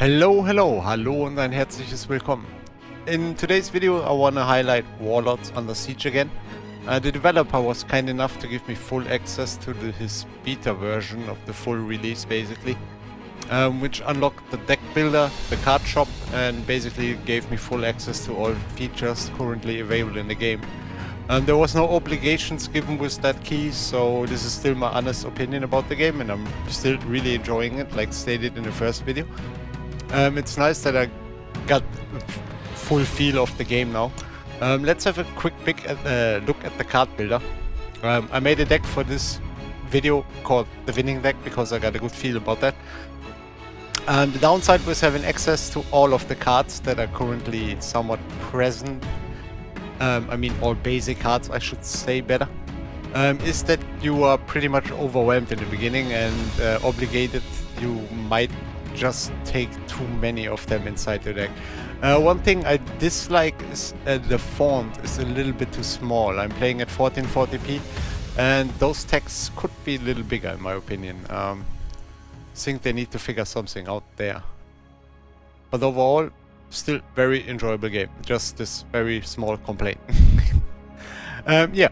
Hallo und ein herzliches Willkommen. In today's video I want to highlight Warlords Under Siege again. The developer was kind enough to give me full access to his beta version of the full release basically, which unlocked the deck builder, the card shop, and basically gave me full access to all features currently available in the game. There was no obligations given with that key, so this is still my honest opinion about the game, and I'm still really enjoying it, like stated in the first video. It's nice that I got a full feel of the game now. Let's have a quick look at the card builder. I made a deck for this video called the winning deck because I got a good feel about that. The downside was having access to all of the cards that are currently somewhat present. I mean all basic cards, I should say better. Is that you are pretty much overwhelmed in the beginning and obligated. You might just take too many of them inside the deck. One thing I dislike is the font is a little bit too small. I'm playing at 1440p and those texts could be a little bigger in my opinion. Think they need to figure something out there. But overall, still very enjoyable game. Just this very small complaint. Yeah.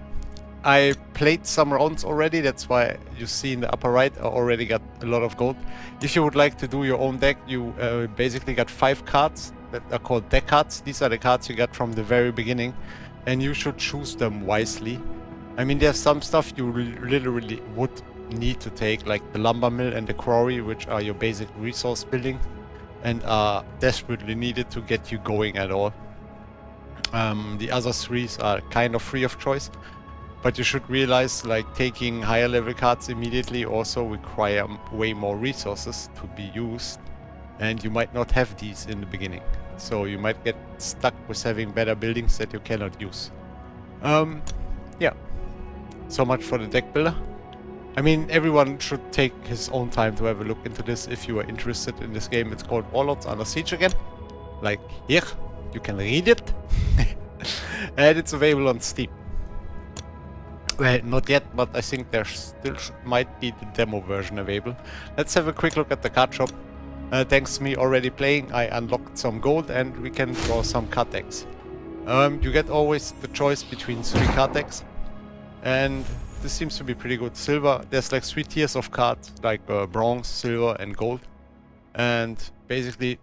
I played some rounds already, that's why you see in the upper right I already got a lot of gold. If you would like to do your own deck, you basically got 5 cards that are called deck cards. These are the cards you got from the very beginning and you should choose them wisely. I mean, there's some stuff you literally would need to take, like the lumber mill and the quarry, which are your basic resource building and are desperately needed to get you going at all. The other 3s are kind of free of choice. But you should realize, like, taking higher level cards immediately also require way more resources to be used, and you might not have these in the beginning. So you might get stuck with having better buildings that you cannot use. Yeah. So much for the deck builder. I mean, everyone should take his own time to have a look into this if you are interested in this game. It's called Warlords Under Siege again. Like here, you can read it. And it's available on Steam. Well, not yet, but I think there still might be the demo version available. Let's have a quick look at the card shop. Thanks to me already playing, I unlocked some gold and we can draw some card decks. You get always the choice between 3 card decks. And this seems to be pretty good. Silver, there's like 3 tiers of cards, like bronze, silver and gold. And basically,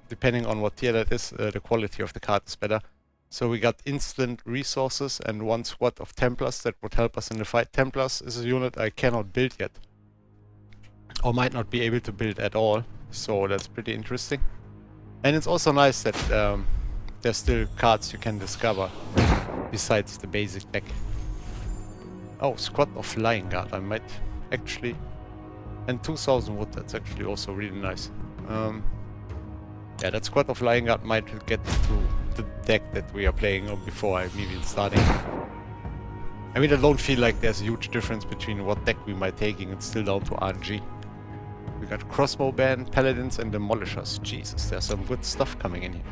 depending on what tier that is, the quality of the card is better. So we got instant resources and 1 squad of Templars that would help us in the fight. Templars is a unit I cannot build yet. Or might not be able to build at all. So that's pretty interesting. And it's also nice that there's still cards you can discover besides the basic deck. Oh, squad of Flying Guard. I might actually... And 2000 wood, that's actually also really nice. Yeah, that squad of Flying Guard might get to the deck that we are playing on before I'm even starting. I mean, I don't feel like there's a huge difference between what deck we might taking. It's still down to RNG. We got Crossbow Band, Paladins and Demolishers. Jesus, there's some good stuff coming in here.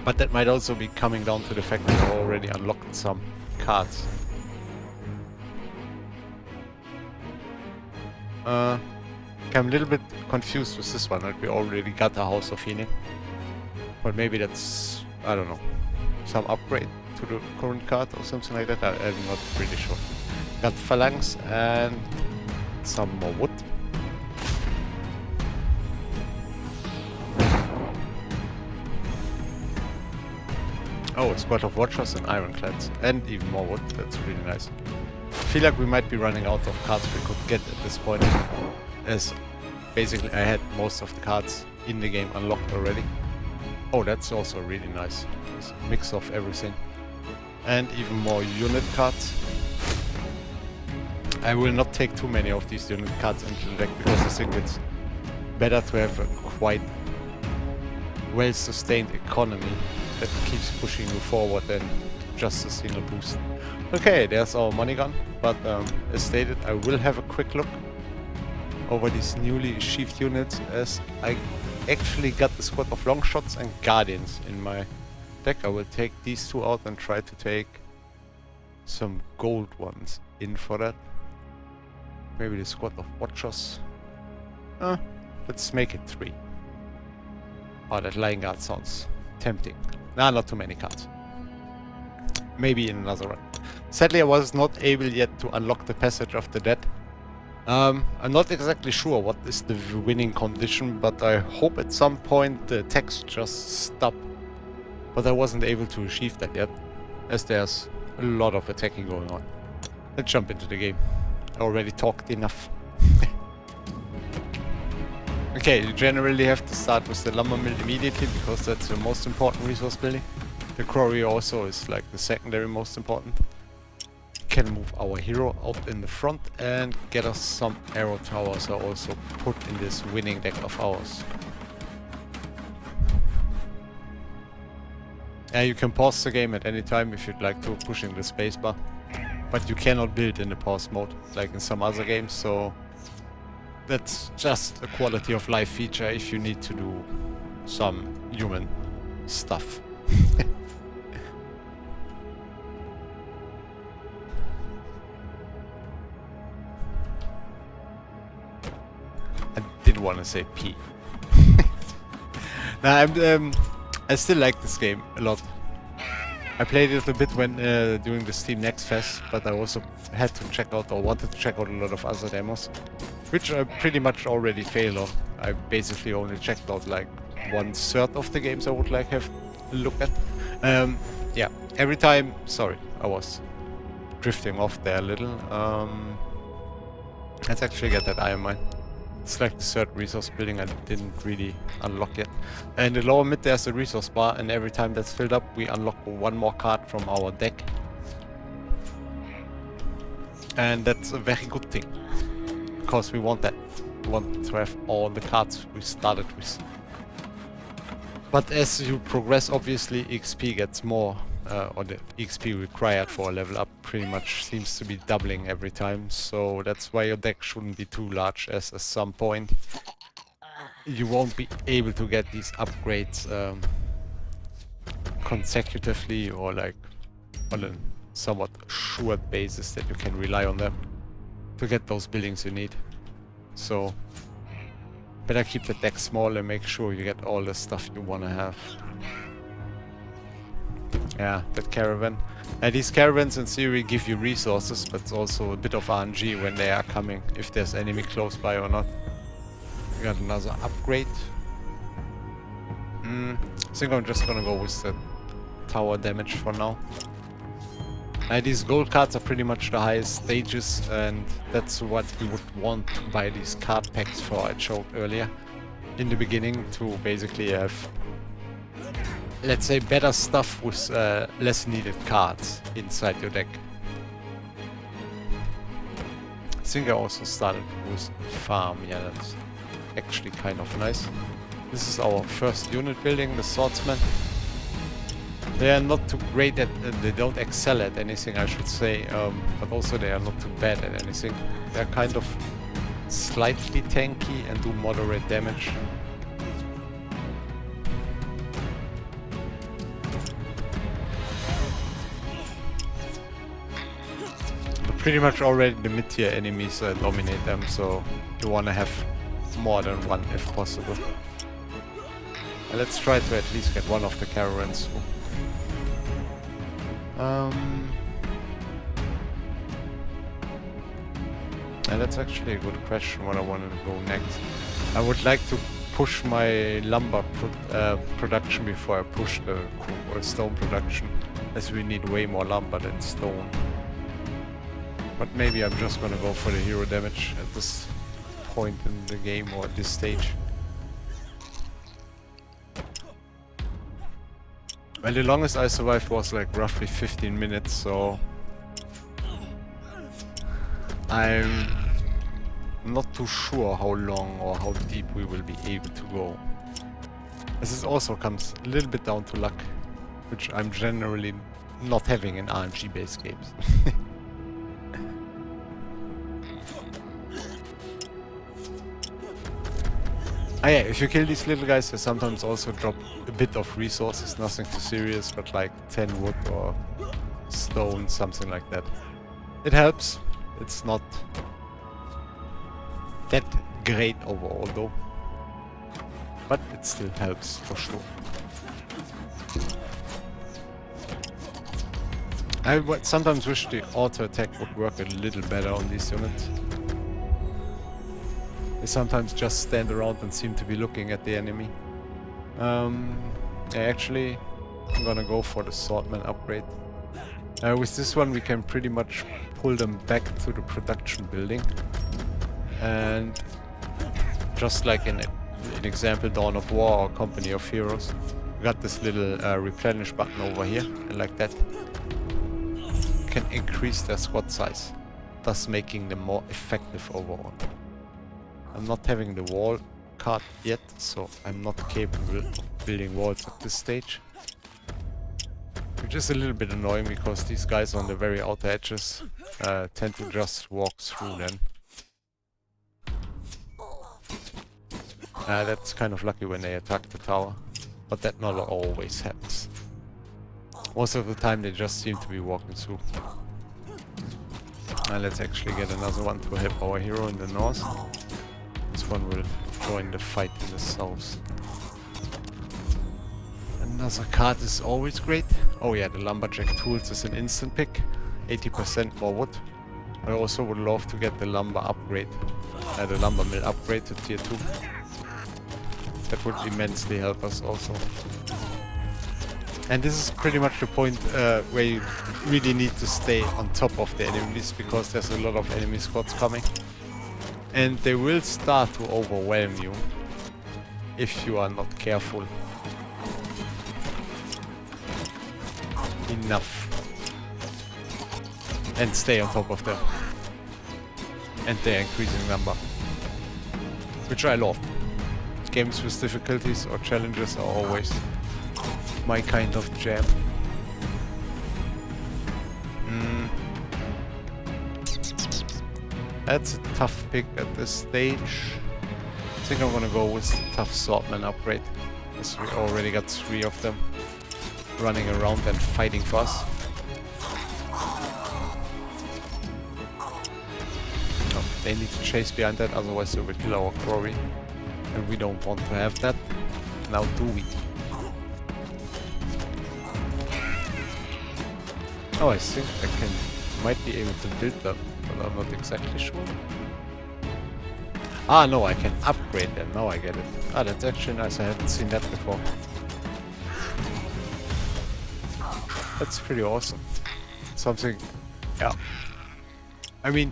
But that might also be coming down to the fact that I already unlocked some cards. I'm a little bit confused with this one, like we already got a House of Healing. But maybe that's, I don't know, some upgrade to the current card or something like that. I'm not really sure. Got Phalanx and some more wood. Oh, a squad of Watchers and Ironclads. And even more wood, that's really nice. I feel like we might be running out of cards we could get at this point, as basically I had most of the cards in the game unlocked already. Oh, that's also really nice. It's a mix of everything. And even more unit cards. I will not take too many of these unit cards into the deck because I think it's better to have a quite well-sustained economy that keeps pushing you forward than just a single boost. Okay, there's our money gun, but as stated, I will have a quick look over these newly sheathed units, as I actually got the squad of Longshots and Guardians in my deck. I will take these 2 out and try to take some gold ones in for that. Maybe the squad of Watchers. Let's make it 3. Oh, that Lion Guard sounds tempting. Nah, not too many cards. Maybe in another run. Sadly, I was not able yet to unlock the Passage of the Dead. I'm not exactly sure what is the winning condition, but I hope at some point the attacks just stop. But I wasn't able to achieve that yet, as there's a lot of attacking going on. Let's jump into the game. I already talked enough. Okay, you generally have to start with the lumber mill immediately, because that's the most important resource building. The quarry also is like the secondary most important. Can move our hero out in the front and get us some arrow towers are also put in this winning deck of ours. You can pause the game at any time if you'd like to, pushing the spacebar. But you cannot build in the pause mode like in some other games, so that's just a quality of life feature if you need to do some human stuff. I did want to say P. Nah, I still like this game a lot. I played it a bit when during the Steam Next Fest, but I also had to check out or wanted to check out a lot of other demos, which I pretty much already failed on. I basically only checked out like 1/3 of the games I would like have a look at. Yeah, every time. Sorry, I was drifting off there a little. Let's actually get that iron mine. It's like the 3rd resource building I didn't really unlock yet. And in the lower mid there's a resource bar, and every time that's filled up we unlock 1 more card from our deck. And that's a very good thing, because we want that. We want to have all the cards we started with. But as you progress, obviously XP gets more, or the XP required for a level up pretty much seems to be doubling every time, so that's why your deck shouldn't be too large, as at some point you won't be able to get these upgrades consecutively or like on a somewhat short basis that you can rely on them to get those buildings you need. So better keep the deck small and make sure you get all the stuff you want to have. Yeah, that caravan. And these caravans in theory give you resources, but it's also a bit of RNG when they are coming, if there's enemy close by or not. We got another upgrade. I think I'm just gonna go with the tower damage for now. These gold cards are pretty much the highest stages, and that's what you would want to buy these card packs for, I showed earlier in the beginning, to basically have, let's say, better stuff with less needed cards inside your deck. I think I also started with farm. Yeah, that's actually kind of nice. This is our first unit building, the swordsman. They are not too great at, they don't excel at anything, I should say, but also they are not too bad at anything. They're kind of slightly tanky and do moderate damage. But pretty much already the mid-tier enemies dominate them, so you want to have more than one if possible. And let's try to at least get one of the caravans through. And that's actually a good question, what I wanted to go next. I would like to push my lumber production before I push the stone production, as we need way more lumber than stone. But maybe I'm just gonna go for the hero damage at this point in the game, or at this stage. Well, the longest I survived was like roughly 15 minutes, so I'm not too sure how long or how deep we will be able to go. This also comes a little bit down to luck, which I'm generally not having in RNG-based games. Yeah, if you kill these little guys, they sometimes also drop a bit of resources, nothing too serious, but like 10 wood or stone, something like that. It helps. It's not that great overall though. but it still helps for sure. I would sometimes wish the auto attack would work a little better on these units. They sometimes just stand around and seem to be looking at the enemy. Actually, I'm gonna go for the swordman upgrade. With this one we can pretty much pull them back to the production building. And just like in an example Dawn of War or Company of Heroes, we got this little replenish button over here, and like that can increase their squad size, thus making them more effective overall. I'm not having the wall card yet, so I'm not capable of building walls at this stage. Which is a little bit annoying because these guys on the very outer edges tend to just walk through then. That's kind of lucky when they attack the tower, but that not always happens. Most of the time they just seem to be walking through. Let's actually get another one to help our hero in the north. This one will join the fight in the south. Another card is always great. Oh yeah, the lumberjack tools is an instant pick. 80% more wood. I also would love to get the lumber upgrade. The lumber mill upgrade to tier 2. That would immensely help us also. And this is pretty much the point where you really need to stay on top of the enemies, because there's a lot of enemy squads coming. And they will start to overwhelm you if you are not careful enough. And stay on top of them. And their increasing number. Which I love. Games with difficulties or challenges are always my kind of jam. That's a tough pick at this stage. I think I'm gonna go with the tough swordman upgrade, as we already got 3 of them running around and fighting for us. Oh, they need to chase behind that, otherwise they will kill our quarry. And we don't want to have that. Now do we? Oh, I think I might be able to build them, but I'm not exactly sure. Ah, no, I can upgrade them. Now I get it. Ah, that's actually nice. I haven't seen that before. That's pretty awesome. Something... yeah. I mean...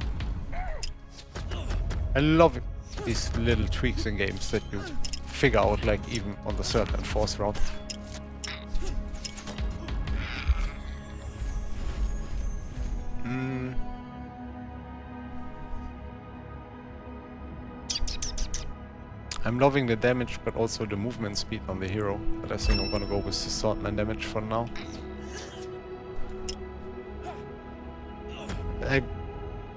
I love it. These little tweaks in games that you figure out like even on the 3rd and 4th round. I'm loving the damage, but also the movement speed on the hero. But I think I'm gonna go with the swordman damage for now.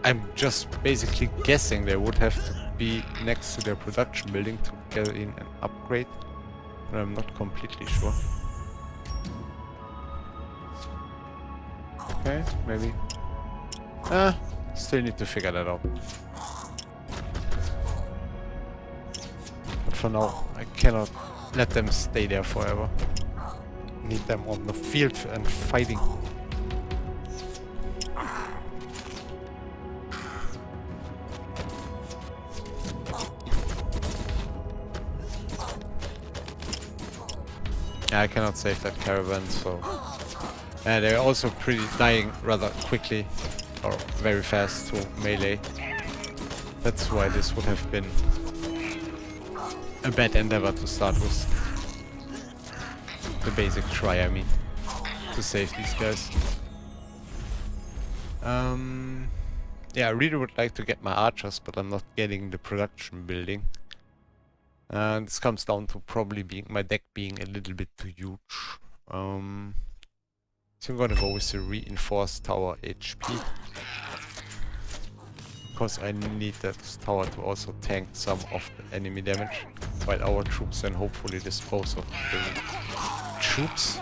I'm just basically guessing they would have to be next to their production building to get in an upgrade, but I'm not completely sure. Okay, maybe. Still need to figure that out. But for now, I cannot let them stay there forever. Need them on the field and fighting. Yeah, I cannot save that caravan, so... And they're also pretty dying rather quickly, or very fast to melee. That's why this would have been a bad endeavor to start with. The basic try, I mean, to save these guys. Yeah, I really would like to get my archers, but I'm not getting the production building. And this comes down to probably being my deck being a little bit too huge. So I'm gonna go with the reinforced tower HP. Because I need that tower to also tank some of the enemy damage, while our troops then hopefully dispose of the troops.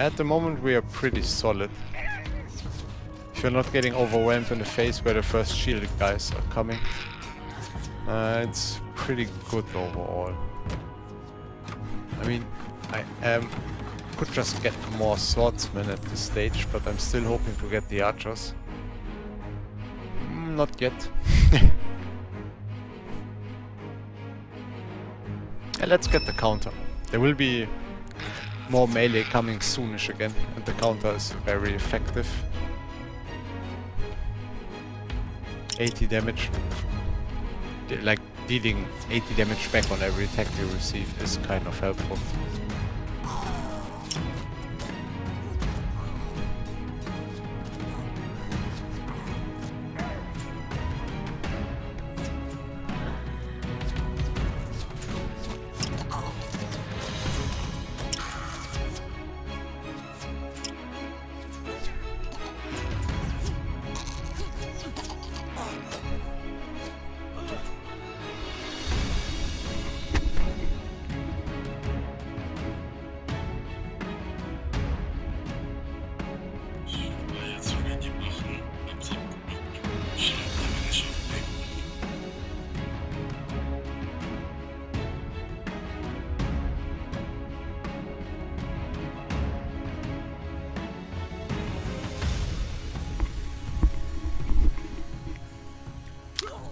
At the moment we are pretty solid. if you're not getting overwhelmed in the face where the first shielded guys are coming. It's pretty good overall. I mean, I could just get more swordsmen at this stage, but I'm still hoping to get the archers. Not yet. And let's get the counter. There will be more melee coming soonish again, and the counter is very effective. 80 damage. Like dealing 80 damage back on every attack you receive is kind of helpful.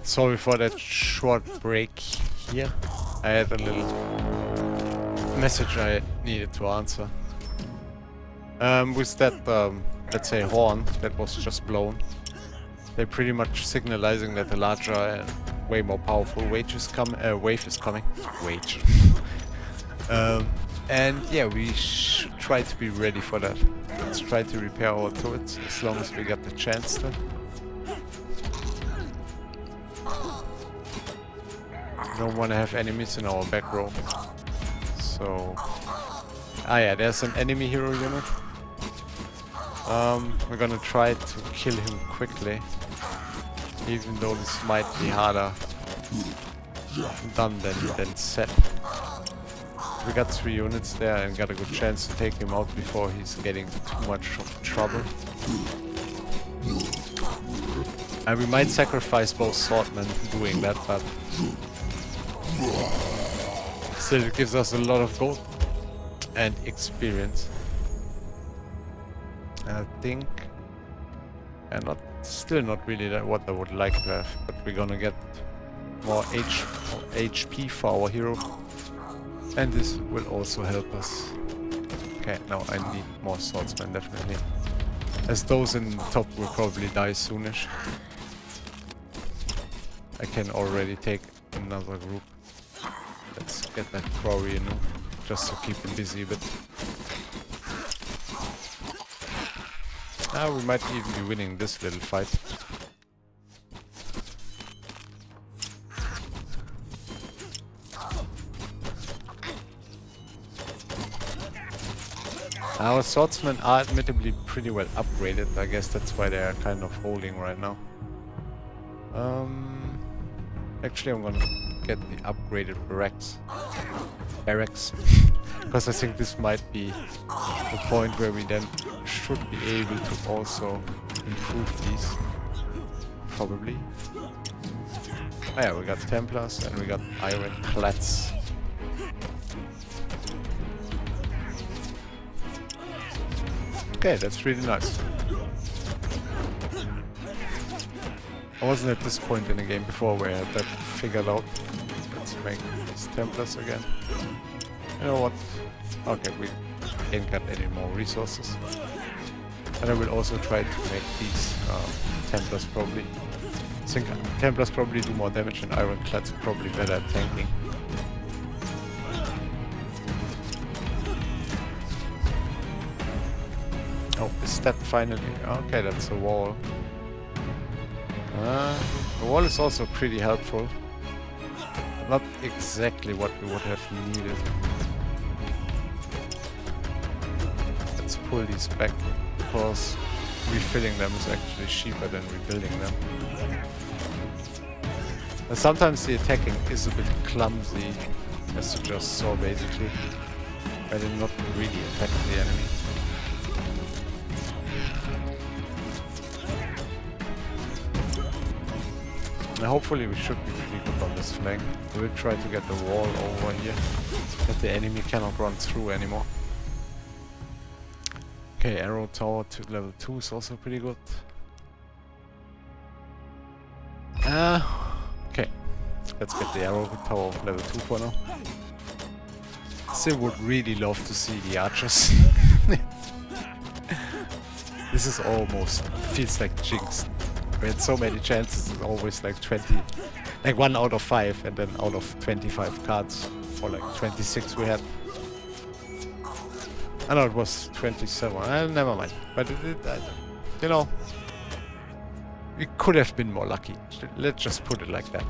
Sorry for that short break here. I had a little message I needed to answer. With that, let's say horn that was just blown, they're pretty much signalizing that a larger and way more powerful wave is coming. Wage. And yeah, we should try to be ready for that. Let's try to repair our turrets as long as we get the chance to. Don't want to have enemies in our back row. So... ah yeah, there's an enemy hero unit. We're gonna try to kill him quickly. Even though this might be harder done than said. We got 3 units there and got a good chance to take him out before he's getting too much of trouble. And we might sacrifice both swordmen doing that, but still it gives us a lot of gold and experience. I think, and still not really what I would like to have, but we're gonna get more HP for our hero, and this will also help us. Okay, now I need more swordsmen definitely, as those in the top will probably die soonish. I can already take another group. Let's get that quarry in, just to keep him busy a bit. We might even be winning this little fight. Our swordsmen are admittedly pretty well upgraded. I guess that's why they are kind of holding right now. Actually, I'm gonna get the upgraded barracks, because I think this might be the point where we then should be able to also improve these, probably. Oh yeah, we got Templars and we got Ironclads. Okay, that's really nice. I wasn't at this point in the game before where I had that figured out. Let's make these Templars again. You know what? Okay, we ain't got any more resources. And I will also try to make these Templars probably. I think Templars probably do more damage and Ironclads probably better at tanking. Oh, is that finally? Okay, that's a wall. The wall is also pretty helpful. Not exactly what we would have needed. Let's pull these back, because refilling them is actually cheaper than rebuilding them. And sometimes the attacking is a bit clumsy, as you just saw basically. I did not really attack the enemy. And hopefully we should be pretty good on this flank. We'll try to get the wall over here, that the enemy cannot run through anymore. Okay, arrow tower to level 2 is also pretty good. Okay, let's get the arrow tower level 2 for now. Still would really love to see the archers. This is almost, feels like jinxed. We had so many chances, it's always like 20, like 1 out of 5, and then out of 25 cards, or like 26 we had. I know it was 27, never mind. But you know, we could have been more lucky. Let's just put it like that.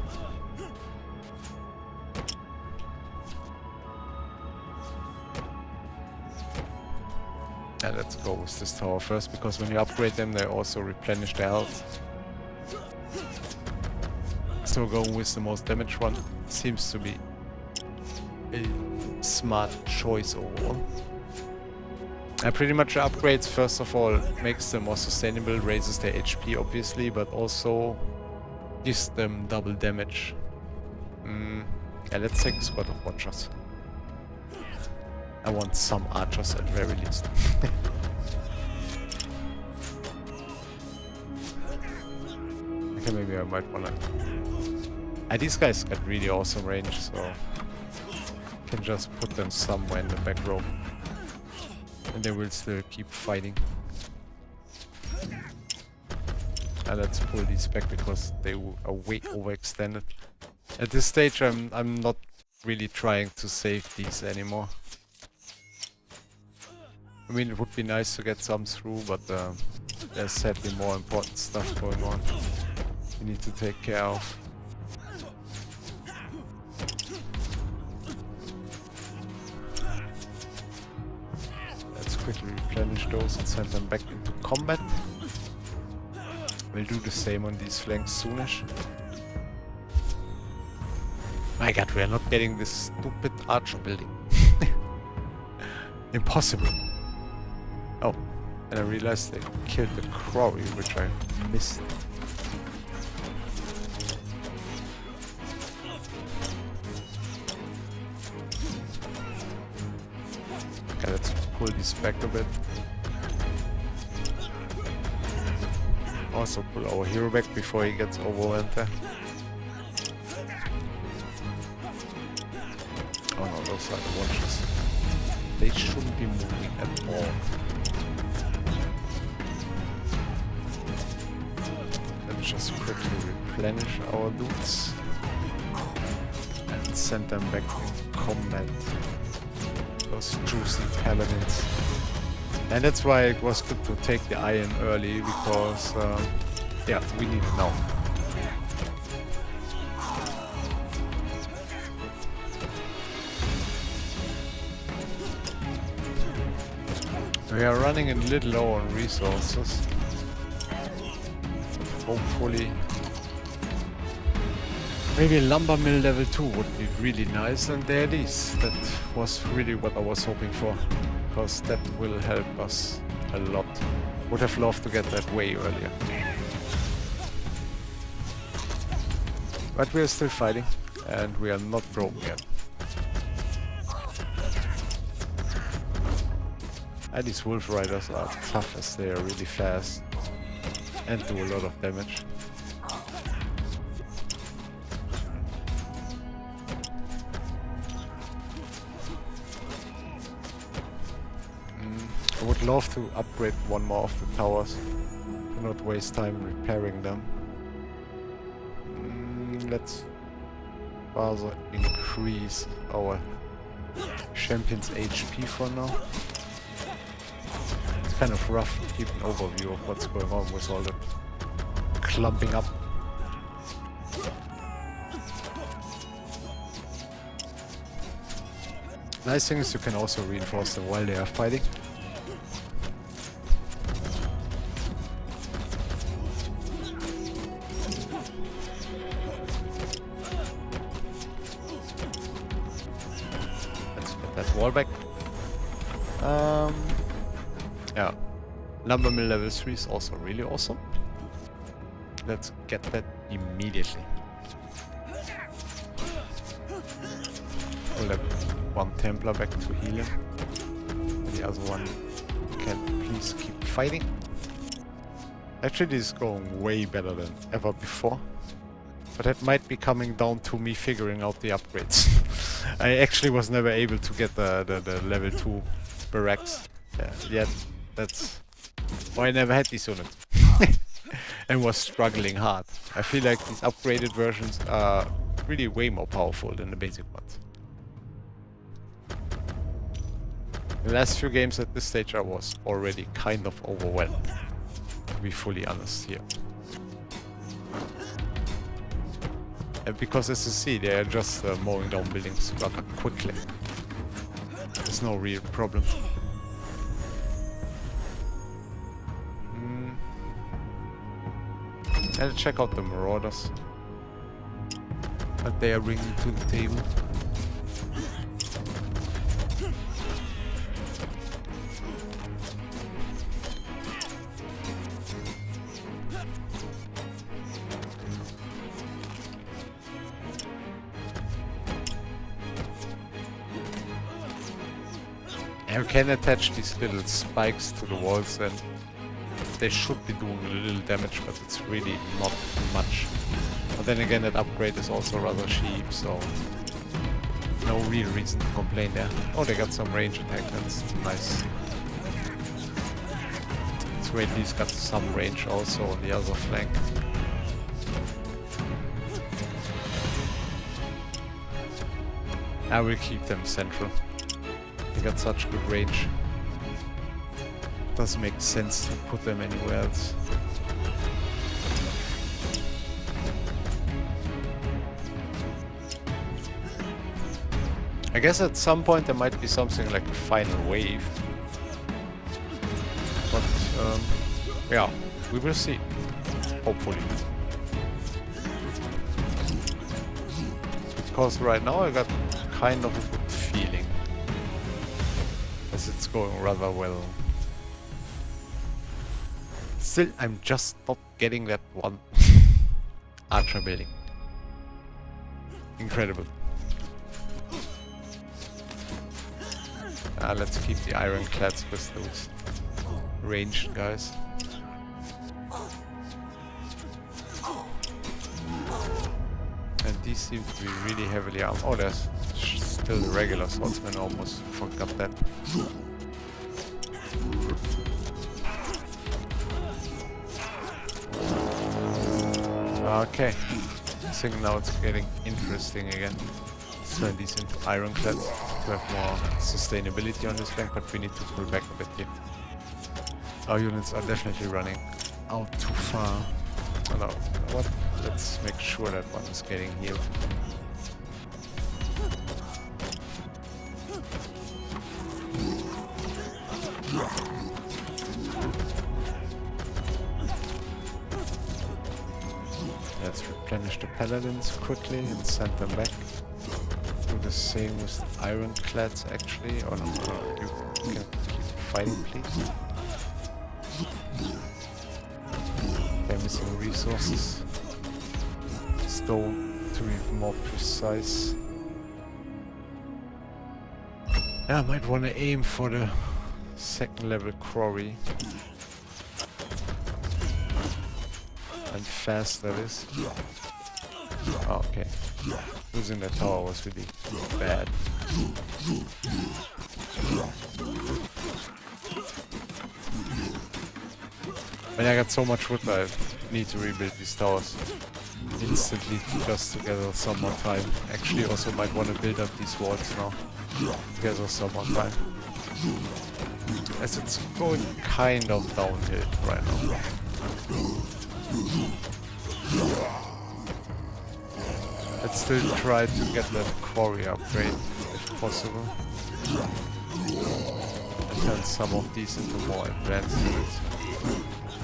And let's go with this tower first, because when you upgrade them, they also replenish their health. So going with the most damage one seems to be a smart choice overall. And pretty much the upgrades, first of all, makes them more sustainable, raises their HP obviously, but also gives them double damage. Yeah, let's take a squad of watchers. I want some archers at very least. Okay, maybe I might wanna... these guys got really awesome range, so... can just put them somewhere in the back row. And they will still keep fighting. And let's pull these back because they are way overextended. At this stage I'm not really trying to save these anymore. I mean, it would be nice to get some through, but there's sadly more important stuff going on we need to take care of. Let's quickly replenish those and send them back into combat. We'll do the same on these flanks soonish. My god, we are not getting this stupid archer building. Impossible. Oh, and I realized they killed the quarry, which I missed. Okay, let's pull these back a bit. Also pull our hero back before he gets overwhelmed there. Oh no, those are the watchers. They shouldn't be moving at all. Let's just quickly replenish our dudes and send them back in combat. Those juicy paladins. And that's why it was good to take the iron early, because yeah, we need it now. We are running a little low on resources. Hopefully, maybe a lumber mill level 2 would be really nice, and there it is. That was really what I was hoping for, because that will help us a lot. Would have loved to get that way earlier. But we are still fighting, and we are not broken yet. And these wolf riders are tough, as they are really fast and do a lot of damage. I would love to upgrade one more of the towers, to not waste time repairing them. Let's rather increase our champion's HP for now. It's kind of rough to keep an overview of what's going on with all the clumping up. Nice thing is you can also reinforce them while they are fighting. Let's get that wall back. Yeah, lumber mill level 3 is also really awesome. Let's get that immediately. We'll have one Templar back to heal him. And the other one can please keep fighting. Actually, this is going way better than ever before. But that might be coming down to me figuring out the upgrades. I actually was never able to get the level 2 barracks yet. That's why I never had these units. And was struggling hard. I feel like these upgraded versions are really way more powerful than the basic ones. The last few games at this stage I was already kind of overwhelmed, to be fully honest here. And because as you see, they are just mowing down buildings rather quickly. There's no real problem. Let's check out the Marauders. What they are bringing to the table. You can attach these little spikes to the walls and they should be doing a little damage, but it's really not much. But then again, that upgrade is also rather cheap, so no real reason to complain there. Oh, they got some range attack, that's nice. So at least got some range also on the other flank. I will keep them central. They got such good range. Doesn't make sense to put them anywhere else. I guess at some point there might be something like a final wave. But yeah, we will see. Hopefully. Because right now I got kind of a good feeling. As it's going rather well. Still, I'm just not getting that one archer building. Incredible. Let's keep the ironclads with those ranged guys. And these seem to be really heavily armed. Oh, there's still the regular swordsmen, almost forgot that. Okay, I think now it's getting interesting again. Let's turn these into ironclads to have more sustainability on this flank, but we need to pull back a bit here. Our units are definitely running out too far. Oh no, what? Let's make sure that one is getting healed. Let's replenish the paladins quickly and send them back. Do the same with ironclads actually. Oh no, you can keep fighting please. They're missing resources. Stone to be more precise. Yeah, I might want to aim for the second level quarry. And fast that is. Oh, okay. Losing that tower was really bad. When I got so much wood, I need to rebuild these towers instantly just to gather some more time. Actually, also might want to build up these walls now to gather some more time. As it's going kind of downhill right now. Let's still try to get that quarry upgrade if possible. And turn some of these into more advanced units.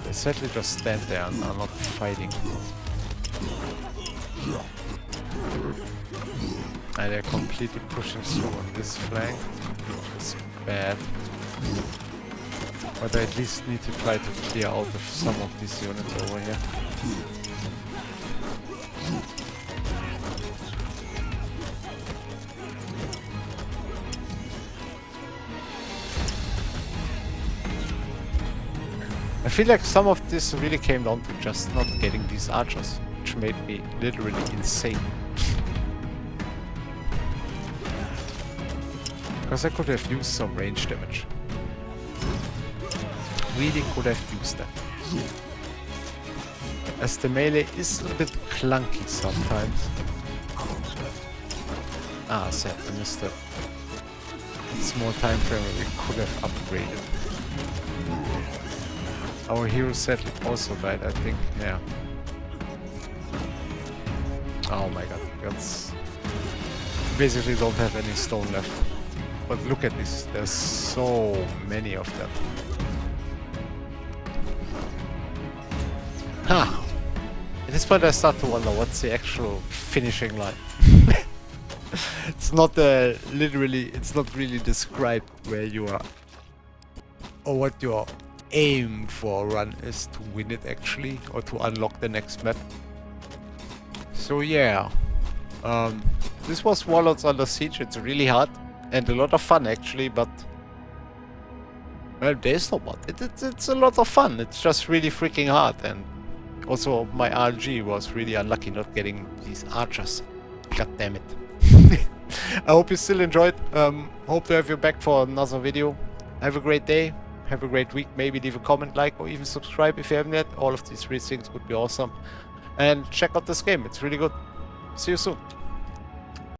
They sadly just stand there and are not fighting. And they're completely pushing through on this flank, which is bad. But I at least need to try to clear out of some of these units over here. I feel like some of this really came down to just not getting these archers, which made me literally insane. Because I could have used some range damage. Really could have used that. As the melee is a bit clunky sometimes. Ah, sad, I missed a small time frame where we could have upgraded. Our hero sadly also died, I think, yeah. Oh my god, that's... basically don't have any stone left. But look at this, there's so many of them. Ha! At this point I start to wonder what's the actual finishing line. It's not literally, it's not really described where you are or what your aim for a run is to win it actually, or to unlock the next map. So yeah, this was Warlords Under Siege. It's really hard and a lot of fun actually, but well, there's no what. It's a lot of fun. It's just really freaking hard, and also my RG was really unlucky not getting these archers. God damn it. I hope you still enjoyed. Hope to have you back for another video. Have a great day. Have a great week. Maybe leave a comment, like, or even subscribe if you haven't yet. All of these three things would be awesome. And check out this game. It's really good. See you soon.